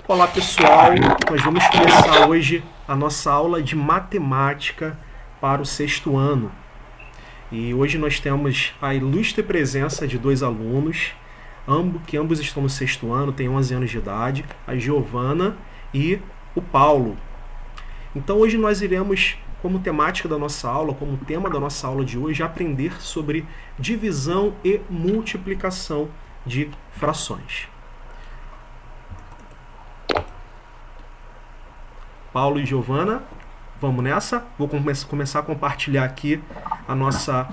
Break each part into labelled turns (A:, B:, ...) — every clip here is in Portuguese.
A: Olá pessoal, nós vamos começar hoje a nossa aula de matemática para o sexto ano. E hoje nós temos a ilustre presença de dois alunos, que ambos estão no sexto ano, têm 11 anos de idade, a Giovana e o Paulo. Então hoje nós iremos, como temática da nossa aula, como tema da nossa aula de hoje, aprender sobre divisão e multiplicação de frações. Paulo e Giovana, vamos nessa? Vou começar a compartilhar aqui a nossa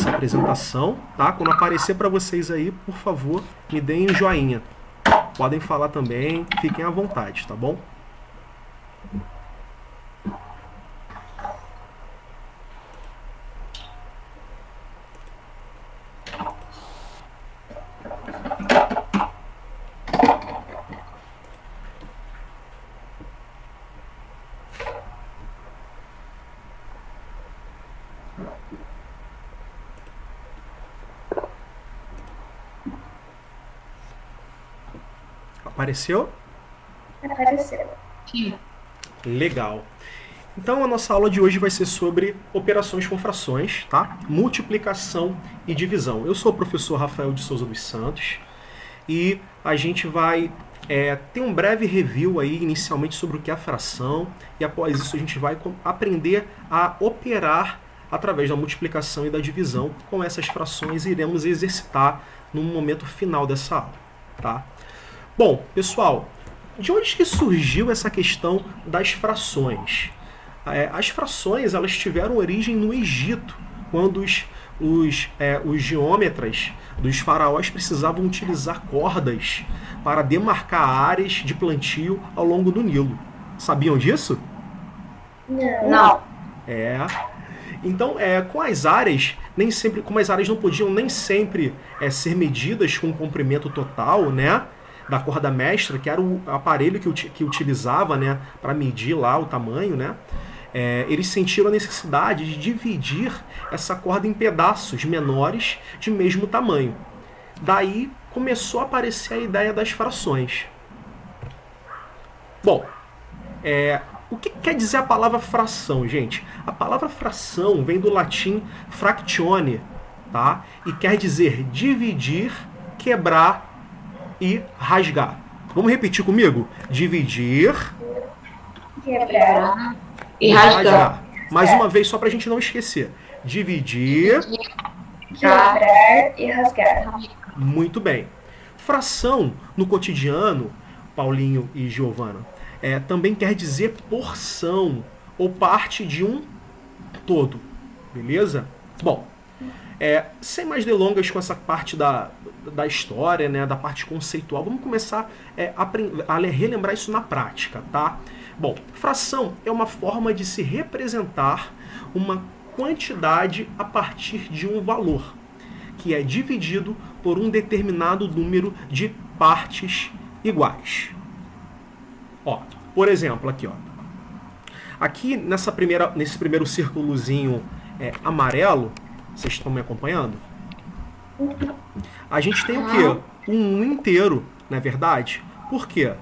A: apresentação, tá? Quando aparecer para vocês aí, por favor, me deem um joinha. Podem falar também, fiquem à vontade, tá bom? Apareceu?
B: Apareceu.
C: Sim.
A: Legal. Então a nossa aula de hoje vai ser sobre operações com frações, tá? Multiplicação e divisão. Eu sou o professor Rafael de Souza dos Santos e a gente vai ter um breve review aí inicialmente sobre o que é a fração e após isso a gente vai aprender a operar através da multiplicação e da divisão com essas frações e iremos exercitar no momento final dessa aula, tá? Bom, pessoal, de onde que surgiu essa questão das frações? As frações elas tiveram origem no Egito, quando os geômetras dos faraós precisavam utilizar cordas para demarcar áreas de plantio ao longo do Nilo. Sabiam disso?
B: Não.
A: Então, com as áreas, nem sempre, como as áreas não podiam nem sempre ser medidas com um comprimento total, né, da corda mestra, que era o aparelho que utilizava, né, para medir lá o tamanho, né, eles sentiram a necessidade de dividir essa corda em pedaços menores de mesmo tamanho. Daí começou a aparecer a ideia das frações. Bom, o que quer dizer a palavra fração, gente? A palavra fração vem do latim fractione, tá? E quer dizer dividir, quebrar e rasgar. Vamos repetir comigo? Dividir,
B: Quebrar
C: E rasgar.
A: Mais uma vez, só para a gente não esquecer. Dividir.
B: quebrar e rasgar.
A: Muito bem. Fração, no cotidiano, Paulinho e Giovana, também quer dizer porção ou parte de um todo. Beleza? Bom, sem mais delongas com essa parte da história, né, da parte conceitual, vamos começar a relembrar isso na prática, tá? Bom, fração é uma forma de se representar uma quantidade a partir de um valor, que é dividido por um determinado número de partes iguais. Ó, por exemplo, aqui, ó. Aqui nesse primeiro círculozinho amarelo, vocês estão me acompanhando? A gente tem o quê? Um inteiro, não é verdade? Por quê?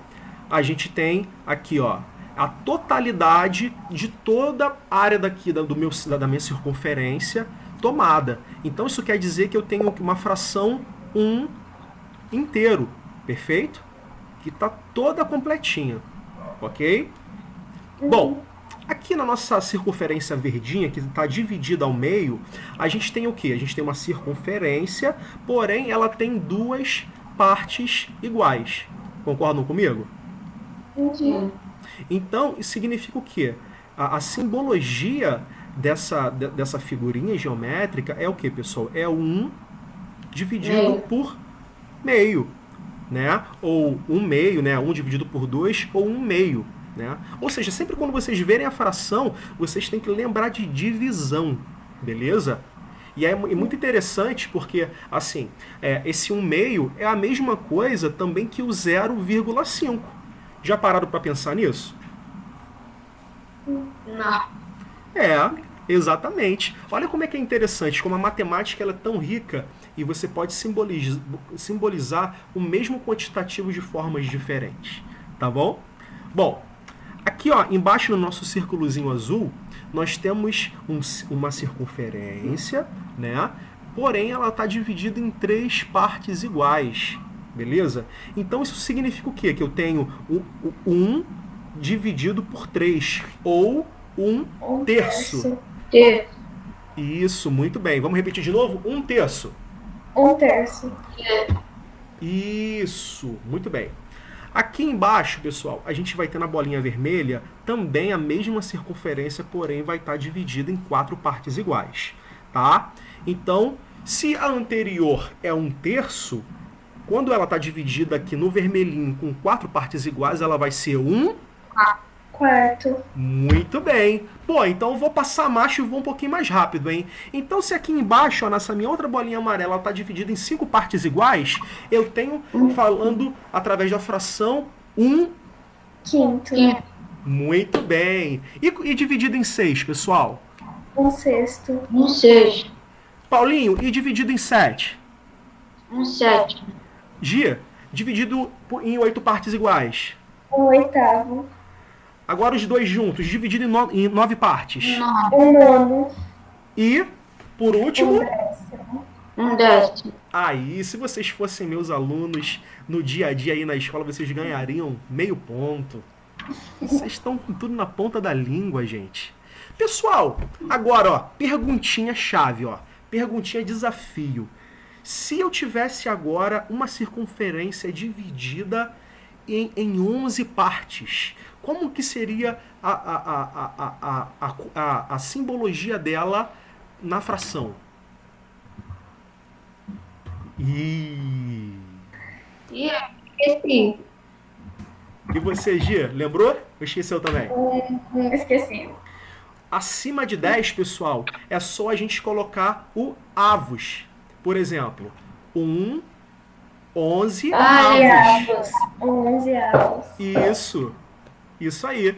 A: A gente tem aqui, ó, a totalidade de toda a área daqui da minha circunferência tomada. Então isso quer dizer que eu tenho uma fração 1 inteiro, perfeito? Que está toda completinha, ok? Bom, aqui na nossa circunferência verdinha, que está dividida ao meio, a gente tem o quê? A gente tem uma circunferência, porém ela tem duas partes iguais. Concordam comigo?
B: Sim.
A: Então, isso significa o quê? A simbologia dessa figurinha geométrica é o quê, pessoal? É 1 dividido por meio, né? Ou 1 meio, né? 1 dividido por 2, ou 1 meio, né? Ou seja, sempre quando vocês verem a fração, vocês têm que lembrar de divisão, beleza? E é muito interessante porque, assim, esse 1 meio é a mesma coisa também que o 0,5. Já pararam para pensar nisso?
B: Não.
A: Exatamente. Olha como é que é interessante, como a matemática ela é tão rica e você pode simbolizar o mesmo quantitativo de formas diferentes. Tá bom? Bom, aqui ó, embaixo no nosso círculozinho azul, nós temos uma circunferência, né? Porém, ela está dividida em 3 partes iguais, beleza? Então, isso significa o quê? Que eu tenho 1 dividido por 3, ou 1 terço.
B: Terço.
A: Isso, muito bem. Vamos repetir de novo? 1 terço.
B: 1 terço.
A: Isso, muito bem. Aqui embaixo, pessoal, a gente vai ter na bolinha vermelha também a mesma circunferência, porém vai estar dividida em 4 partes iguais, tá? Então, se a anterior é 1 terço, quando ela está dividida aqui no vermelhinho com 4 partes iguais, ela vai ser 1
B: quarto.
A: Muito bem. Pô, então eu vou passar macho e vou um pouquinho mais rápido, hein? Então, se aqui embaixo, ó, nessa minha outra bolinha amarela, ela está dividida em 5 partes iguais, eu tenho, falando através da fração, 1
B: quinto.
A: Muito bem. E dividido em 6, pessoal?
B: 1 sexto.
C: 1 sexto.
A: Paulinho, e dividido em 7?
C: 1 sétimo.
A: Gia, dividido em 8 partes iguais?
B: 1 oitavo.
A: Agora os dois juntos, dividido em 9 partes?
C: 9.
B: 1 nono.
A: E, por último...
B: 1 décimo.
C: 1 décimo.
A: Aí, se vocês fossem meus alunos no dia a dia aí na escola, vocês ganhariam meio ponto. Vocês estão com tudo na ponta da língua, gente. Pessoal, agora, ó, perguntinha chave, ó. Perguntinha desafio. Se eu tivesse agora uma circunferência dividida em 11 partes, como que seria a simbologia dela na fração?
C: Esqueci.
A: E você, Gia, lembrou? Eu esqueceu também.
B: Esqueci.
A: Acima de 10, pessoal, é só a gente colocar o avos. Por exemplo, 1, 11 avos.
B: Avos. 11 avos.
A: Isso aí.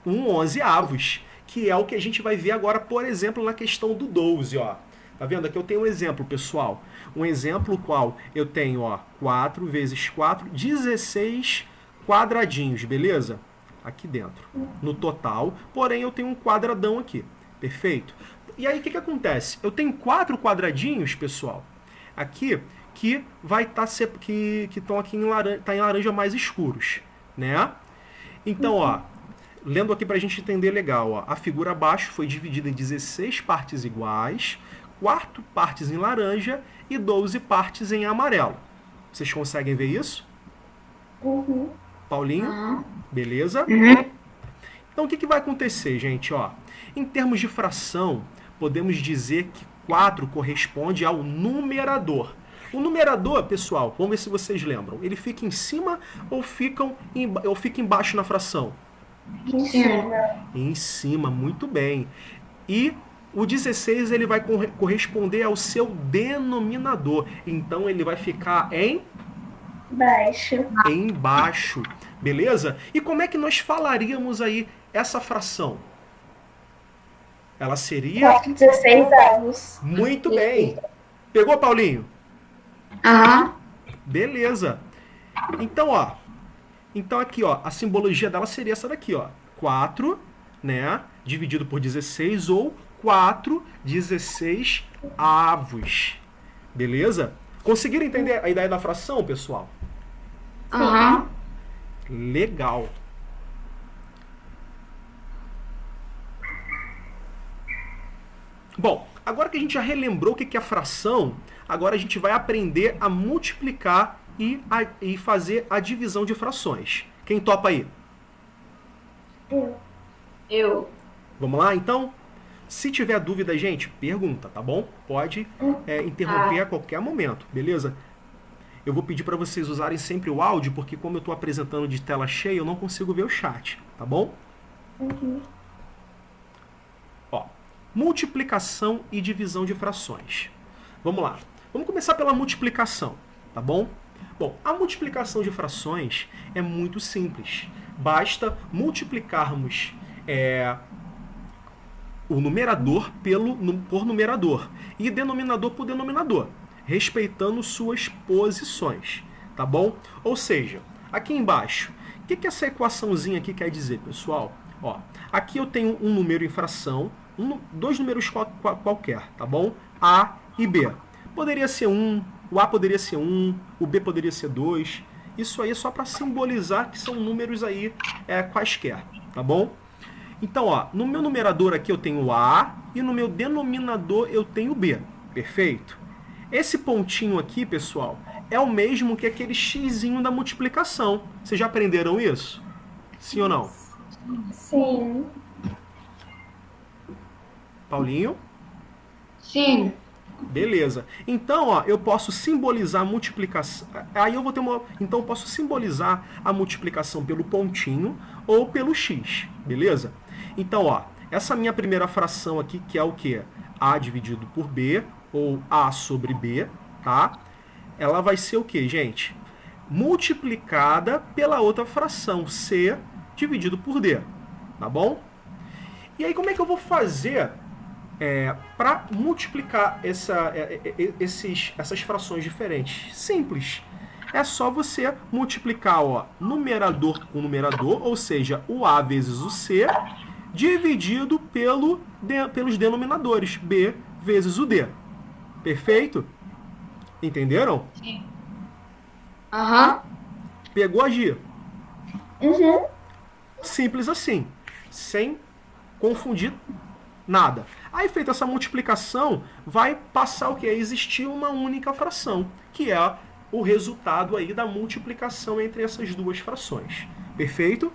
A: 11 avos, que é o que a gente vai ver agora, por exemplo, na questão do 12, ó. Tá vendo? Aqui eu tenho um exemplo, pessoal. Um exemplo qual eu tenho, ó, 4 vezes 4, 16 quadradinhos, beleza? Aqui dentro, no total. Porém, eu tenho um quadradão aqui, perfeito? E aí, o que acontece? Eu tenho 4 quadradinhos, pessoal, aqui, que vai estar que estão aqui em laranja mais escuros, né? Então, ó, lendo aqui pra gente entender legal, ó, a figura abaixo foi dividida em 16 partes iguais, 4 partes em laranja e 12 partes em amarelo. Vocês conseguem ver isso?
B: Uhum.
A: Paulinho? Beleza? Então, o que vai acontecer, gente? Ó, em termos de fração, podemos dizer que 4 corresponde ao numerador. O numerador, pessoal, vamos ver se vocês lembram. Ele fica em cima ou fica embaixo na fração?
B: Em cima.
A: Em cima, muito bem. E o 16 ele vai corresponder ao seu denominador. Então, ele vai ficar embaixo. Beleza? E como é que nós falaríamos aí essa fração? Ela seria...
B: 16 avos.
A: Muito bem. Pegou, Paulinho?
C: Aham.
A: Beleza. Então, ó. Então aqui, ó, a simbologia dela seria essa daqui, ó. 4, né, dividido por 16 ou 4, 16 avos. Beleza? Conseguiram entender a ideia da fração, pessoal?
C: Aham.
A: Legal. Bom, agora que a gente já relembrou o que é fração, agora a gente vai aprender a multiplicar e fazer a divisão de frações. Quem topa aí?
C: Eu.
A: Vamos lá, então? Se tiver dúvida, gente, pergunta, tá bom? Pode interromper a qualquer momento, beleza? Eu vou pedir para vocês usarem sempre o áudio, porque como eu estou apresentando de tela cheia, eu não consigo ver o chat, tá bom? Ó, multiplicação e divisão de frações. Vamos lá. Vamos começar pela multiplicação, tá bom? Bom, a multiplicação de frações é muito simples. Basta multiplicarmos o numerador por numerador e denominador por denominador, respeitando suas posições, tá bom? Ou seja, aqui embaixo, que essa equaçãozinha aqui quer dizer, pessoal? Ó, aqui eu tenho um número em fração, dois números qualquer, tá bom? A e B. Poderia ser 1, o A poderia ser 1, o B poderia ser 2. Isso aí é só para simbolizar que são números aí quaisquer, tá bom? Então, ó, no meu numerador aqui eu tenho A e no meu denominador eu tenho B. Perfeito? Esse pontinho aqui, pessoal, é o mesmo que aquele xizinho da multiplicação. Vocês já aprenderam isso? Sim ou não?
B: Sim.
A: Paulinho?
C: Sim.
A: Beleza. Então, ó, eu posso simbolizar a multiplicação. Aí eu vou ter uma. Então, eu posso simbolizar a multiplicação pelo pontinho ou pelo x. Beleza? Então, ó, essa minha primeira fração aqui, que é o quê? A dividido por B, ou A sobre B, tá? Ela vai ser o quê, gente? Multiplicada pela outra fração, C dividido por D. Tá bom? E aí, como é que eu vou fazer para multiplicar essas frações diferentes? Simples. É só você multiplicar, ó, numerador com numerador, ou seja, o A vezes o C, dividido pelos denominadores, B vezes o D. Perfeito? Entenderam?
C: Sim. Aham.
A: Pegou a G?
B: Uhum.
A: Simples assim, sem confundir nada. Aí, feita essa multiplicação, vai passar o que? Existir uma única fração, que é o resultado aí da multiplicação entre essas duas frações. Perfeito?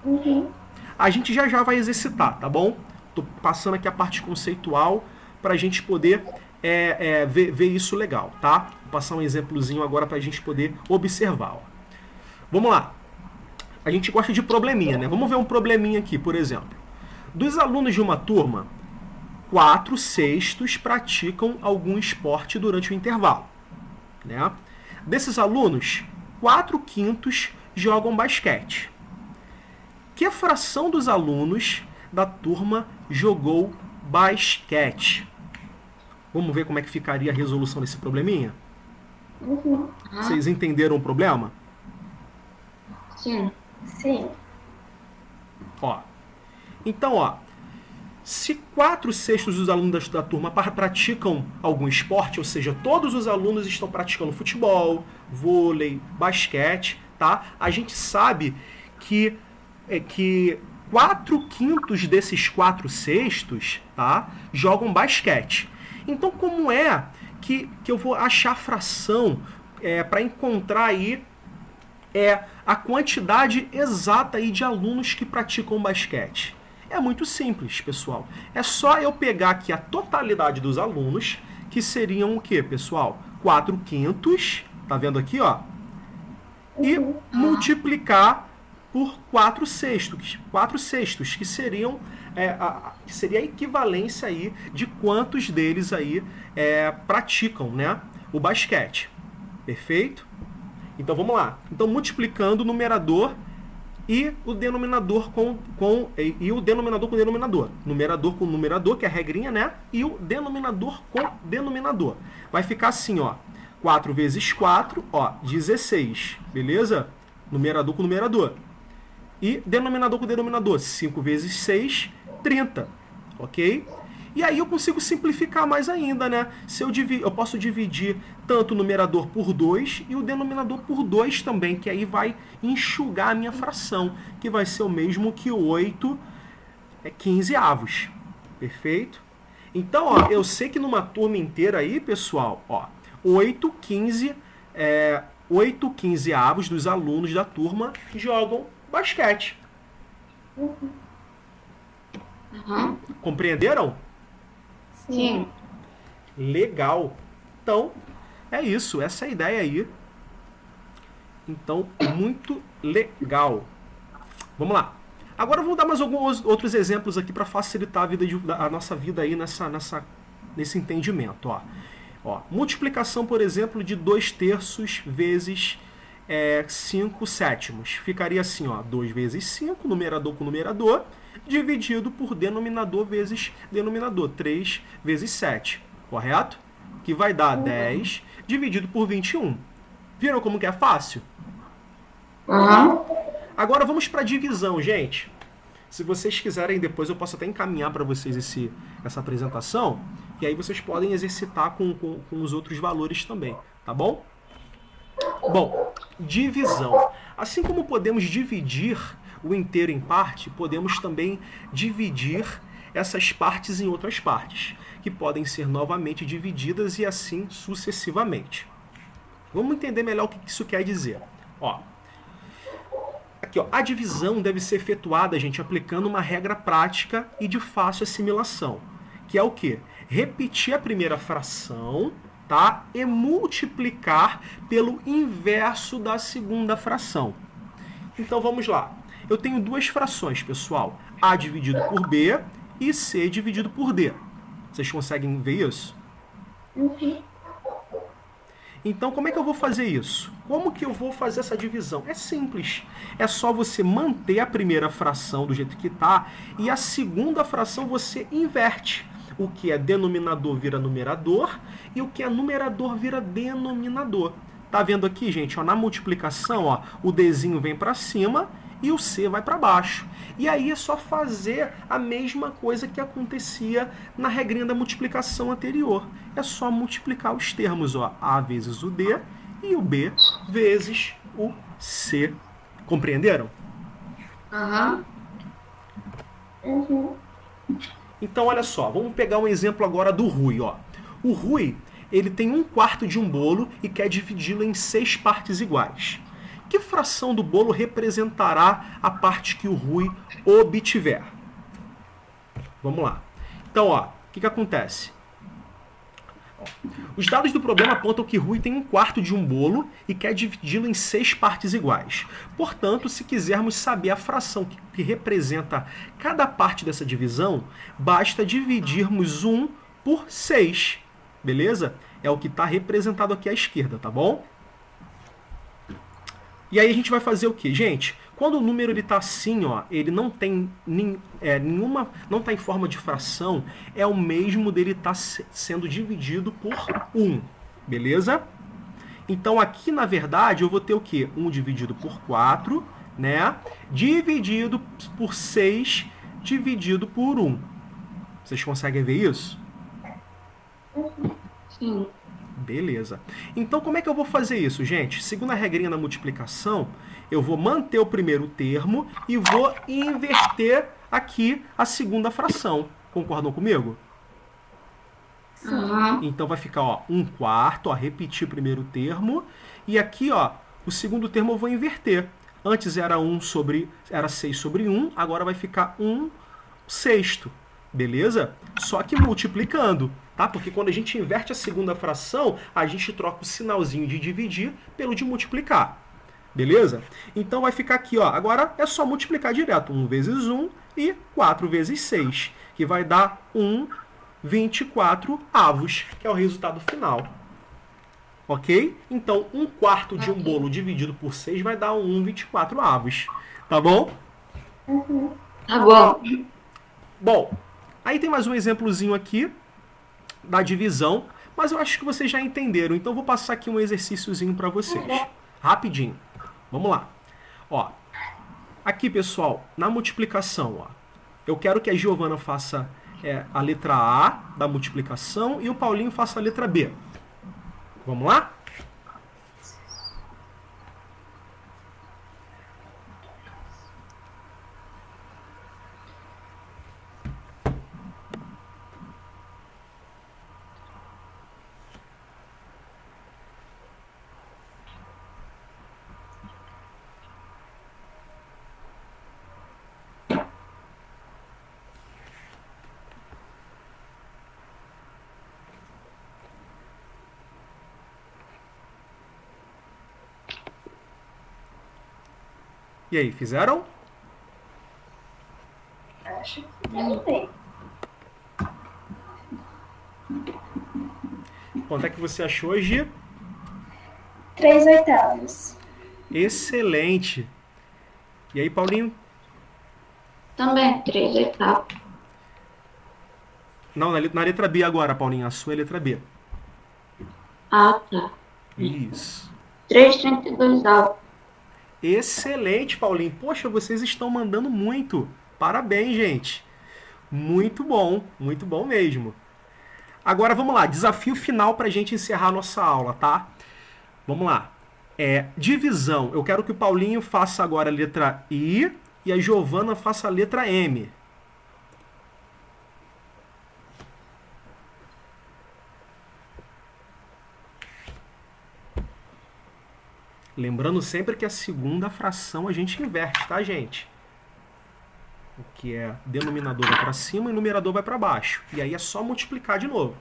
B: Uhum.
A: A gente já vai exercitar, tá bom? Tô passando aqui a parte conceitual para a gente poder ver isso legal, tá? Vou passar um exemplozinho agora para a gente poder observar. Ó. Vamos lá. A gente gosta de probleminha, né? Vamos ver um probleminha aqui, por exemplo. Dos alunos de uma turma, 4/6 praticam algum esporte durante o intervalo. Né? Desses alunos, 4/5 jogam basquete. Que fração dos alunos da turma jogou basquete? Vamos ver como é que ficaria a resolução desse probleminha?
B: Uhum.
A: Vocês entenderam o problema?
C: Sim.
B: Sim.
A: Ó. Então, ó, se 4/6 dos alunos da turma praticam algum esporte, ou seja, todos os alunos estão praticando futebol, vôlei, basquete, tá? A gente sabe que 4/5 desses 4/6, tá, jogam basquete. Então, como é que eu vou achar a fração para encontrar aí a quantidade exata aí de alunos que praticam basquete? É muito simples, pessoal. É só eu pegar aqui a totalidade dos alunos, que seriam o quê, pessoal? 4/5, tá vendo aqui, ó? E multiplicar por 4/6, que seriam que seria a equivalência aí de quantos deles aí praticam, né, o basquete. Perfeito? Então vamos lá. Então multiplicando o numerador e o denominador com o denominador. Numerador com numerador, que é a regrinha, né? E o denominador com denominador. Vai ficar assim, ó. 4 vezes 4, ó, 16. Beleza? Numerador com numerador. E denominador com denominador. 5 vezes 6, 30. Ok? E aí eu consigo simplificar mais ainda, né? Se eu posso dividir tanto o numerador por 2 e o denominador por 2 também, que aí vai enxugar a minha fração, que vai ser o mesmo que 8/15. Perfeito? Então, ó, eu sei que numa turma inteira aí, pessoal, ó, 8/15 dos alunos da turma jogam basquete.
C: Aham.
A: Compreenderam?
C: Sim.
A: Legal. Então, é isso. Essa é a ideia aí. Então, muito legal. Vamos lá. Agora eu vou dar mais alguns outros exemplos aqui para facilitar a nossa vida aí nesse entendimento. Ó, multiplicação, por exemplo, de 2/3 vezes 5/7. Ficaria assim, ó, 2 vezes 5, numerador com numerador, dividido por denominador vezes denominador, 3 vezes 7, correto? Que vai dar 10 dividido por 21. Viram como que é fácil?
C: Aham.
A: Agora vamos para a divisão, gente. Se vocês quiserem, depois eu posso até encaminhar para vocês essa apresentação. E aí vocês podem exercitar com os outros valores também, tá bom? Bom, divisão. Assim como podemos dividir o inteiro em parte, podemos também dividir essas partes em outras partes, que podem ser novamente divididas e assim sucessivamente. Vamos entender melhor o que isso quer dizer. Ó, aqui, ó, a divisão deve ser efetuada, gente, aplicando uma regra prática e de fácil assimilação, que é o quê? Repetir a primeira fração, tá? E multiplicar pelo inverso da segunda fração. Então vamos lá. Eu tenho duas frações, pessoal. A dividido por B e C dividido por D. Vocês conseguem ver isso?
B: Uhum.
A: Então, como é que eu vou fazer isso? Como que eu vou fazer essa divisão? É simples. É só você manter a primeira fração do jeito que está e a segunda fração você inverte. O que é denominador vira numerador e o que é numerador vira denominador. Tá vendo aqui, gente? Ó, na multiplicação, ó, o Dzinho vem para cima e o C vai para baixo. E aí é só fazer a mesma coisa que acontecia na regrinha da multiplicação anterior. É só multiplicar os termos, ó, A vezes o D e o B vezes o C. Compreenderam?
C: Aham.
B: Uhum.
A: Então, olha só, vamos pegar um exemplo agora do Rui, ó. O Rui, ele tem 1/4 de um bolo e quer dividi-lo em 6 partes iguais. Que fração do bolo representará a parte que o Rui obtiver? Vamos lá. Então, ó, o que acontece? Os dados do problema apontam que Rui tem 1/4 de um bolo e quer dividi-lo em 6 partes iguais. Portanto, se quisermos saber a fração que representa cada parte dessa divisão, basta dividirmos 1 por 6. Beleza? É o que está representado aqui à esquerda, tá bom? E aí a gente vai fazer o quê? Gente, quando o número está assim, ó, ele não tem nenhuma, não está em forma de fração, é o mesmo dele estar sendo dividido por 1, beleza? Então aqui, na verdade, eu vou ter o quê? 1 dividido por 4, né? Dividido por 6, dividido por 1. Vocês conseguem ver isso?
C: Sim.
A: Beleza. Então, como é que eu vou fazer isso, gente? Segundo a regrinha da multiplicação, eu vou manter o primeiro termo e vou inverter aqui a segunda fração. Concordam comigo?
C: Aham.
A: Então, vai ficar, ó, 1/4, ó, repetir o primeiro termo. E aqui, ó, o segundo termo eu vou inverter. Antes era 6 sobre 1, agora vai ficar 1/6. Beleza? Só que multiplicando. Tá? Porque quando a gente inverte a segunda fração, a gente troca o sinalzinho de dividir pelo de multiplicar. Beleza? Então vai ficar aqui, ó. Agora é só multiplicar direto. 1 vezes 1 e 4 vezes 6, que vai dar 1/24 avos, que é o resultado final. Ok? Então, 1/4 de um bolo dividido por 6 vai dar 1/24 avos. Tá bom?
C: Tá bom.
A: Bom, aí tem mais um exemplozinho aqui da divisão, mas eu acho que vocês já entenderam, então eu vou passar aqui um exercíciozinho para vocês, rapidinho. Vamos lá. Ó, aqui, pessoal, na multiplicação, ó, eu quero que a Giovana faça a letra A da multiplicação e o Paulinho faça a letra B. Vamos lá? E aí, fizeram?
B: Acho que não tem.
A: Quanto é que você achou, Gi?
B: 3/8.
A: Excelente. E aí, Paulinho?
C: Também 3/8.
A: Não, na letra B agora, Paulinho. A sua é a letra B.
C: Ah, tá.
A: Isso.
C: 3/32.
A: Excelente, Paulinho. Poxa, vocês estão mandando muito. Parabéns, gente. Muito bom mesmo. Agora vamos lá, desafio final para a gente encerrar a nossa aula, tá? Vamos lá. Divisão. Eu quero que o Paulinho faça agora a letra I e a Giovana faça a letra M. Lembrando sempre que a segunda fração a gente inverte, tá, gente? O que é denominador vai para cima e numerador vai para baixo. E aí é só multiplicar de novo.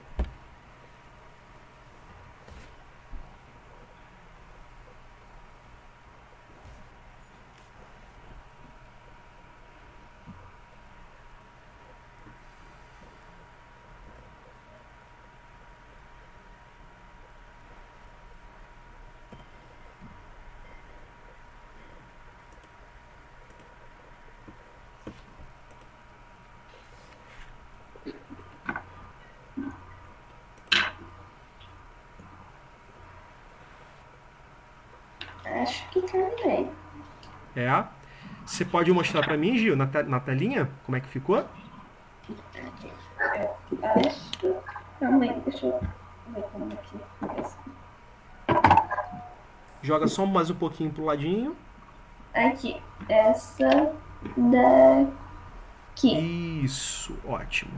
B: Acho que terminei.
A: Você pode mostrar para mim, Gil, na telinha, como é que ficou?
B: Acho. Calma aí, deixa eu ver como é que fica.
A: Joga só mais um pouquinho pro ladinho.
B: Aqui. Essa daqui.
A: Isso, ótimo.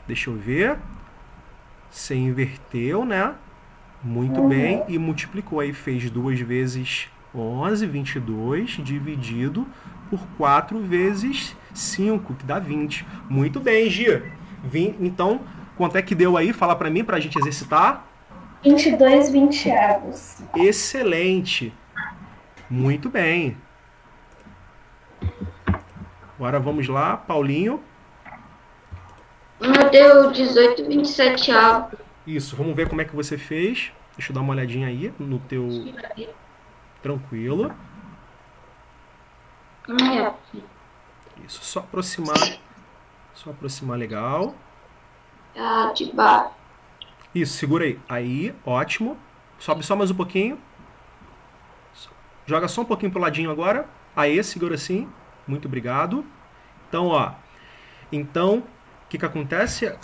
A: Deixa eu ver. Você inverteu, né? Muito bem. E multiplicou aí. Fez 2 vezes 11, 22, dividido por 4 vezes 5, que dá 20. Muito bem, Gia. Então, quanto é que deu aí? Fala pra mim, pra gente exercitar.
B: 22 vinteavos.
A: Excelente. Muito bem. Agora vamos lá, Paulinho.
C: Deu 18, 27 avos.
A: Isso, vamos ver como é que você fez. Deixa eu dar uma olhadinha aí no teu... Tranquilo. Isso, só aproximar. Só aproximar legal.
C: De baixo.
A: Isso, segura aí. Aí, ótimo. Sobe só mais um pouquinho. Joga só um pouquinho pro ladinho agora. Aí, segura assim. Muito obrigado. Então, ó. Então, o que acontece?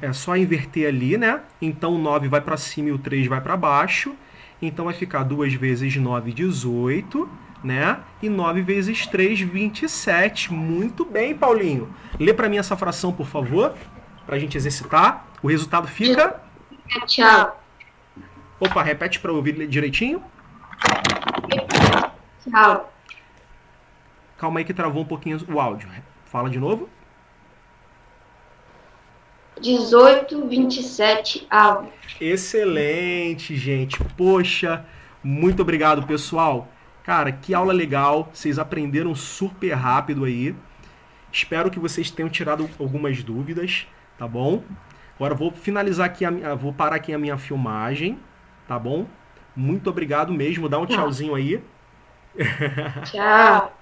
A: É só inverter ali, né? Então, o 9 vai para cima e o 3 vai para baixo. Então, vai ficar 2 vezes 9, 18, né? E 9 vezes 3, 27. Muito bem, Paulinho. Lê para mim essa fração, por favor, pra gente exercitar. O resultado fica...
C: Tchau.
A: Opa, repete para eu ouvir direitinho.
C: Tchau.
A: Calma aí que travou um pouquinho o áudio. Fala de novo.
C: 18, 27 avos.
A: Excelente, gente. Poxa, muito obrigado, pessoal. Cara, que aula legal. Vocês aprenderam super rápido aí. Espero que vocês tenham tirado algumas dúvidas, tá bom? Agora eu vou finalizar aqui, vou parar aqui a minha filmagem, tá bom? Muito obrigado mesmo. Dá um tchauzinho aí.
C: Tchau.